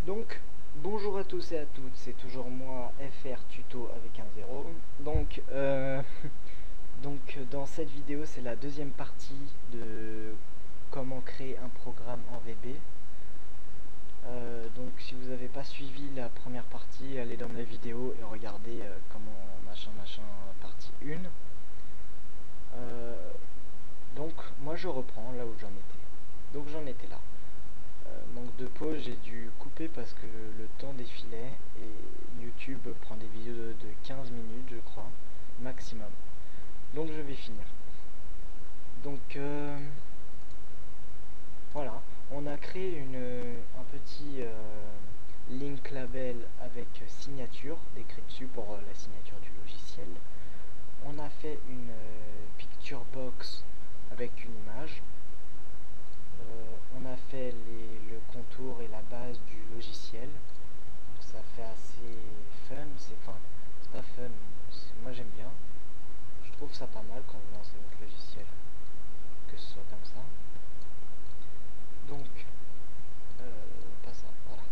Donc, bonjour à tous et à toutes, c'est toujours moi, FR Tuto avec un 0. Donc, dans cette vidéo, c'est la deuxième partie de comment créer un programme en VB. Donc, si vous n'avez pas suivi la première partie, allez dans la vidéo et regardez comment machin partie 1. Donc, moi je reprends là où j'en étais. Donc, j'en étais là. Manque de pause, j'ai dû couper parce que le temps défilait et YouTube prend des vidéos de 15 minutes je crois maximum, donc je vais finir. Donc voilà, on a créé un petit link label avec signature décrit dessus pour la signature du logiciel. On a fait une picture box avec une image. On a fait le contour et la base du logiciel. Donc ça fait assez fun, c'est pas fun, moi j'aime bien. Je trouve ça pas mal quand vous lancez votre logiciel, que ce soit comme ça. Donc, pas ça, voilà.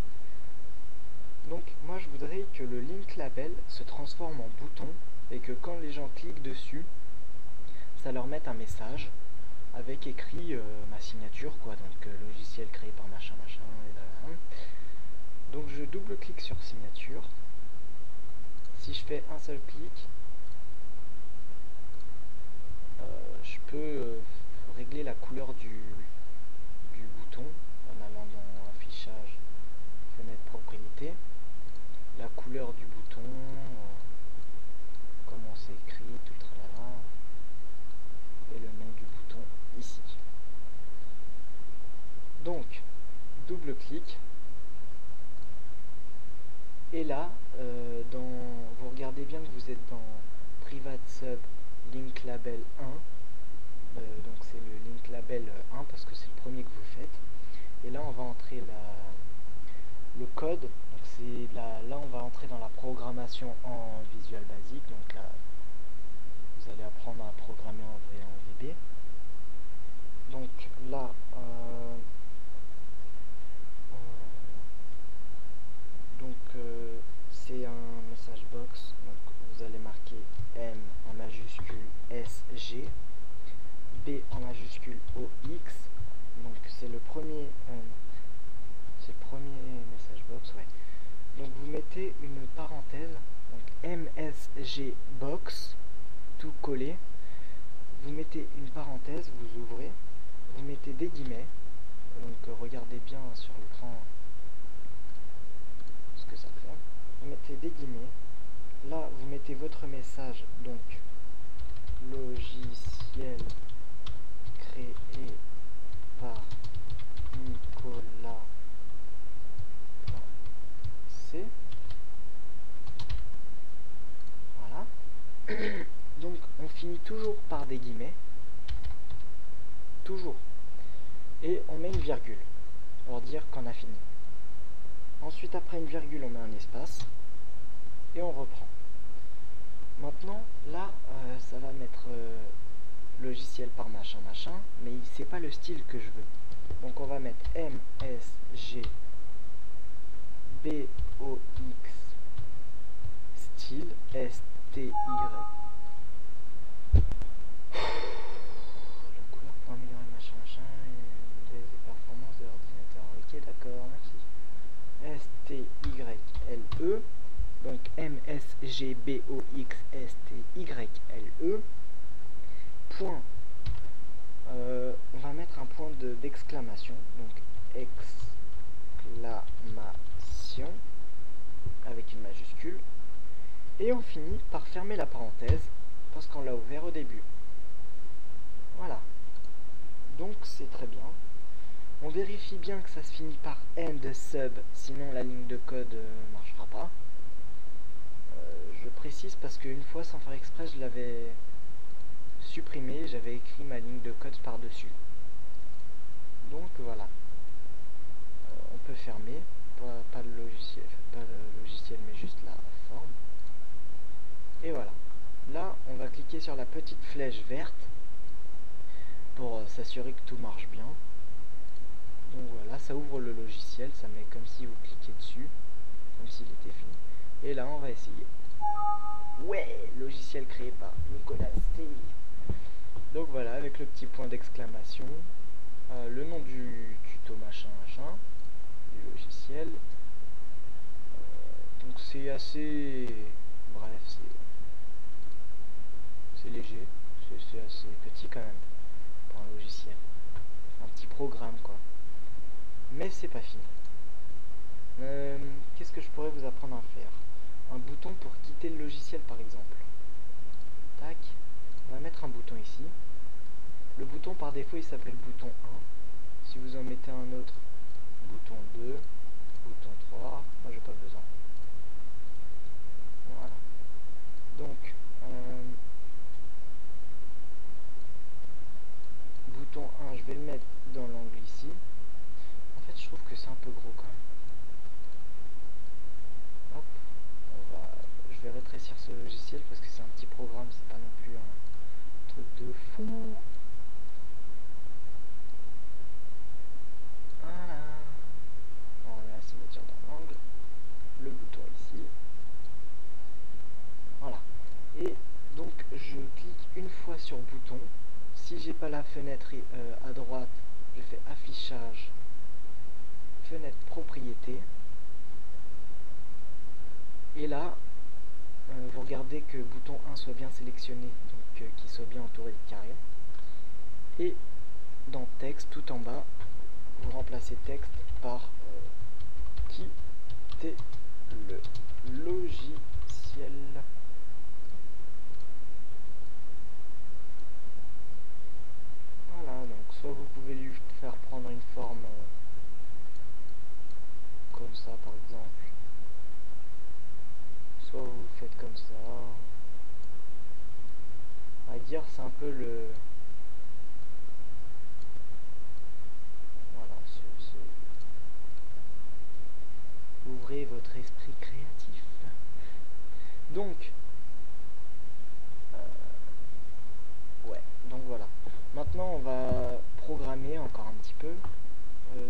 Donc moi je voudrais que le link label se transforme en bouton et que quand les gens cliquent dessus, ça leur mette un message avec écrit ma signature quoi, donc logiciel créé par machin et là. Donc je double clique sur signature. Si je fais un seul clic, je peux régler la couleur du bouton en allant dans affichage, fenêtre propriété, la couleur du bouton, comment c'est écrit, tout le tralala, et le nom du bouton ici. Donc double clic et là vous regardez bien que vous êtes dans private sub link label 1, donc c'est le link label 1 parce que c'est le premier que vous faites, et là on va entrer le code. Donc c'est là on va entrer dans la programmation en Visual Basic, donc là vous allez apprendre à programmer en VB. Donc là c'est un message box, donc vous allez marquer M en majuscule SG, B en majuscule OX, donc c'est le premier message box, ouais. Donc vous mettez une parenthèse, donc MSG box, tout collé, vous mettez une parenthèse, vous ouvrez, vous mettez des guillemets, donc regardez bien sur l'écran ce que ça fait. Vous mettez des guillemets, là vous mettez votre message, donc logiciel créé par Nicolas C. Voilà. Donc on finit toujours par des guillemets, toujours, et on met une virgule pour dire qu'on a fini. Ensuite, après une virgule, on met un espace et on reprend. Maintenant, là, ça va mettre logiciel par machin, mais c'est pas le style que je veux. Donc, on va mettre MSG BOX style STY. La couleur pour améliorer machin et les performances de l'ordinateur. Ok, d'accord, merci. STYLE, donc MSGBOXSTYLE, point, on va mettre un point d'exclamation, donc exclamation avec une majuscule, et on finit par fermer la parenthèse parce qu'on l'a ouvert au début. Voilà, donc c'est très bien. On vérifie bien que ça se finit par end sub, sinon la ligne de code marchera pas. Je précise parce qu'une fois, sans faire exprès, je l'avais supprimé, j'avais écrit ma ligne de code par-dessus. Donc voilà. On peut fermer, pas le logiciel, mais juste la forme. Et voilà. Là, on va cliquer sur la petite flèche verte pour s'assurer que tout marche bien. Donc voilà, ça ouvre le logiciel, ça met comme si vous cliquez dessus, comme s'il était fini. Et là, on va essayer. Ouais, logiciel créé par Nicolas C. Donc voilà, avec le petit point d'exclamation, le nom du tuto machin machin, du logiciel. Donc c'est assez... Bref, c'est léger, c'est assez petit quand même pour un logiciel. Un petit programme quoi. Mais c'est pas fini. Qu'est-ce que je pourrais vous apprendre à faire? Un bouton pour quitter le logiciel par exemple. Tac, on va mettre un bouton ici. Le bouton par défaut il s'appelle bouton 1. Si vous en mettez un autre, bouton 2, bouton 3, moi j'ai pas besoin. Voilà. Donc, bouton 1, je vais le mettre dans l'angle ici. En fait, je trouve que c'est un peu gros quand même. Hop, je vais rétrécir ce logiciel parce que c'est un petit programme, c'est pas non plus un truc de fou. Voilà. On remet la signature dans l'angle. Le bouton ici. Voilà. Et donc, je clique une fois sur bouton. Si j'ai pas la fenêtre à droite, je fais affichage, fenêtre propriété. Et là, vous regardez que bouton 1 soit bien sélectionné, donc qu'il soit bien entouré de carrés. Et dans texte, tout en bas, vous remplacez texte par quitter le logiciel. Voilà, donc soit vous pouvez lui faire prendre une forme comme ça par exemple, soit vous faites comme ça. À dire c'est un peu le... Voilà, ouvrez votre esprit créatif. Donc, ouais, donc voilà. Maintenant, on va programmer encore un petit peu.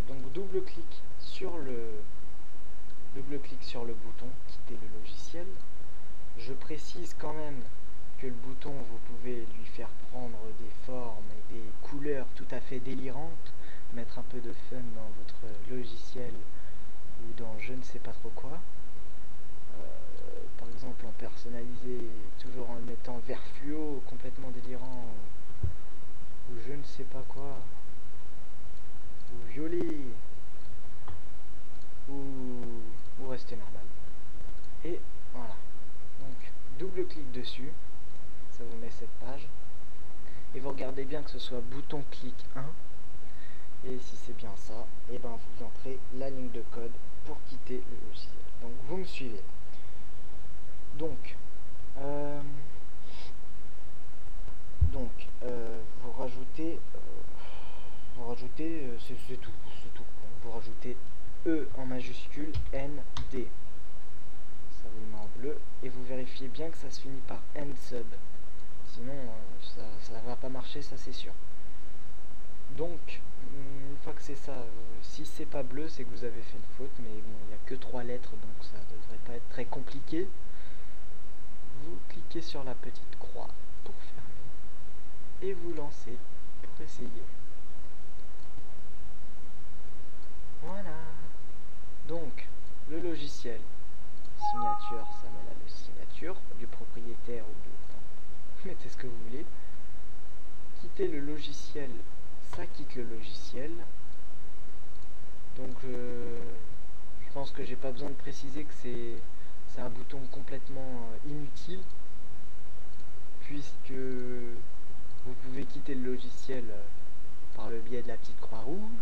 Donc, double-clic sur le bouton quitter le logiciel. Je précise quand même que le bouton, vous pouvez lui faire prendre des formes et des couleurs tout à fait délirantes, mettre un peu de fun dans votre logiciel ou dans je ne sais pas trop quoi. Par exemple en personnalisé, toujours en le mettant vert fluo, complètement délirant, ou je ne sais pas quoi, ou violet, ou rester normal. Et voilà. Donc double clic dessus, ça vous met cette page. Et vous regardez bien que ce soit bouton clic 1. Et si c'est bien ça, et ben vous entrez la ligne de code pour quitter le logiciel. Donc vous me suivez. Donc, vous rajoutez, c'est tout. Vous rajoutez E en majuscule, N, D. Ça vous le met en bleu. Et vous vérifiez bien que ça se finit par N sub. Sinon, ça va pas marcher, ça c'est sûr. Donc, une fois que c'est ça, si c'est pas bleu, c'est que vous avez fait une faute. Mais bon, il n'y a que 3 lettres, donc ça devrait pas être très compliqué. Vous cliquez sur la petite croix pour fermer. Et vous lancez pour essayer. Voilà. Donc, le logiciel signature, ça met là le signature du propriétaire ou de... Vous mettez ce que vous voulez. Quitter le logiciel, ça quitte le logiciel. Donc, je pense que j'ai pas besoin de préciser que c'est un bouton complètement inutile, puisque vous pouvez quitter le logiciel par le biais de la petite croix rouge.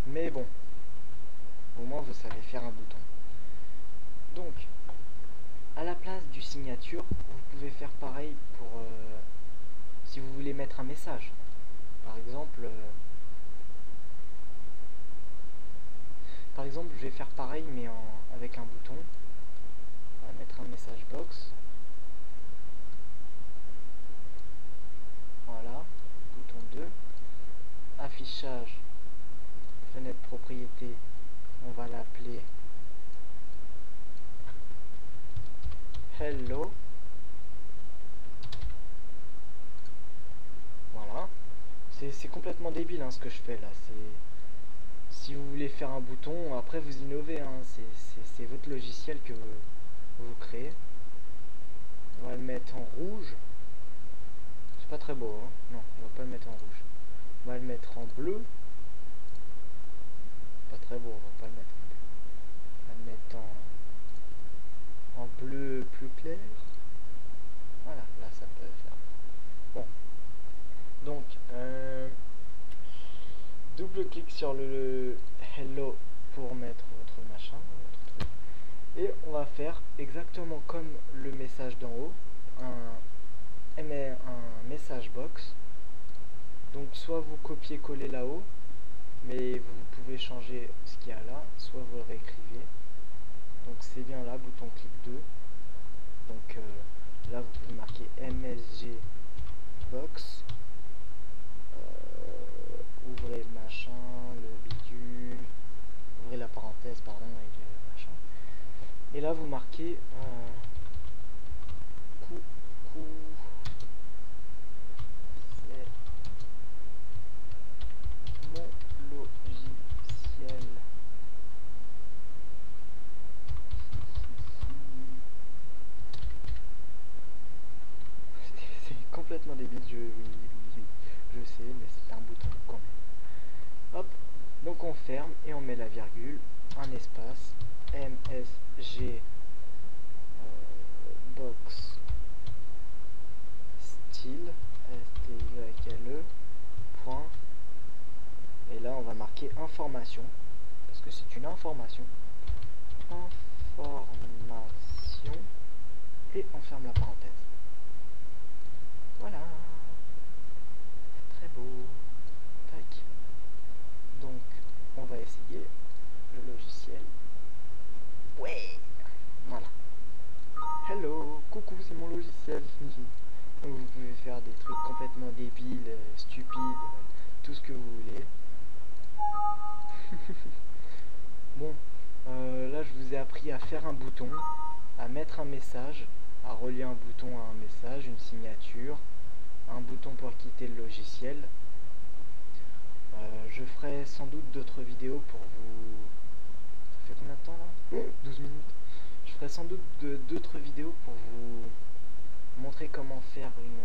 Mais bon, au moins vous savez faire un bouton. Donc, à la place du signature, vous pouvez faire pareil pour si vous voulez mettre un message. Par exemple, je vais faire pareil mais avec un bouton. On va mettre un message box. Voilà, bouton 2. Affichage, fenêtre propriété, on va l'appeler hello. Voilà. C'est complètement débile hein, ce que je fais là. Si vous voulez faire un bouton, après vous innovez. Hein. C'est votre logiciel que vous créez. On va le mettre en rouge. C'est pas très beau. Hein. Non, on va pas le mettre en rouge. On va le mettre en bleu. Pas très beau, on va pas le mettre en bleu. On va le mettre en bleu plus clair. Voilà, là ça peut faire. Bon. Donc, double-clic sur le hello pour mettre votre machin, votre truc. Et on va faire exactement comme le message d'en haut, un message box. Donc soit vous copiez-collez là-haut, mais vous pouvez changer ce qu'il y a là, soit vous le réécrivez. Donc c'est bien là, bouton clic 2. Donc là vous pouvez marquer MSG box. Ouvrez le machin, le bidule, ouvrez la parenthèse pardon avec le machin. Et là vous marquez coucou, c'est mon logiciel. C'est complètement débile, je sais, mais c'est un bouton quand même. Hop, donc on ferme et on met la virgule, un espace, MSG box style, STYLE, point, et là on va marquer information, parce que c'est une information, et on ferme la parenthèse. Voilà, très beau. Tac. Donc on va essayer le logiciel. Ouais. Voilà. Hello, coucou, c'est mon logiciel. Donc vous pouvez faire des trucs complètement débiles, stupides, tout ce que vous voulez. Bon, là je vous ai appris à faire un bouton, à mettre un message, à relier un bouton à un message, une signature, un bouton pour quitter le logiciel. Je ferai sans doute d'autres vidéos pour vous... Ça fait combien de temps là? 12 minutes. Je ferai sans doute d'autres vidéos pour vous montrer comment faire une...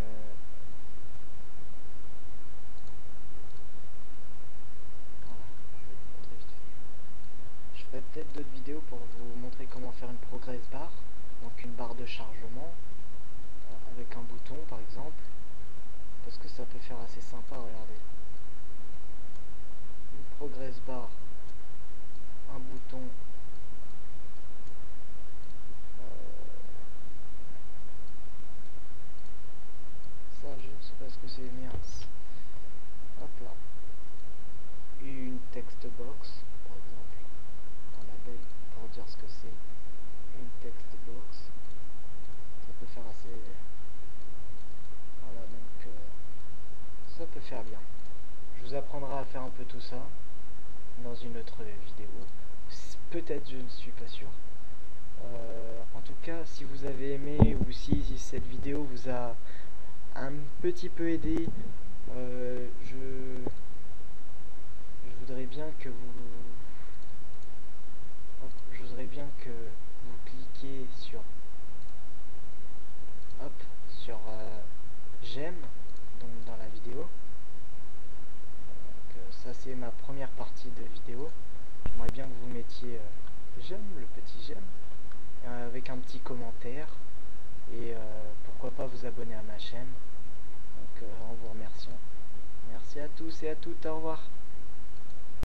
Voilà, je ferai peut-être d'autres vidéos pour vous montrer comment faire une progress bar, donc une barre de chargement, avec un bouton par exemple, parce que ça peut faire assez sympa, regardez. Progress bar, un bouton, ça je ne sais pas ce que c'est, merde. Hop là, une text box par exemple, un label pour dire ce que c'est une text box, ça peut faire assez, voilà, donc ça peut faire bien. Je vous apprendrai à faire un peu tout ça dans une autre vidéo, peut-être, je ne suis pas sûr. En tout cas, si vous avez aimé ou si cette vidéo vous a un petit peu aidé, je voudrais bien que vous cliquiez sur j'aime, donc dans la vidéo. Ça c'est ma première partie de vidéo. J'aimerais bien que vous mettiez j'aime, le petit j'aime, avec un petit commentaire, et pourquoi pas vous abonner à ma chaîne, donc en vous remerciant. Merci à tous et à toutes, au revoir.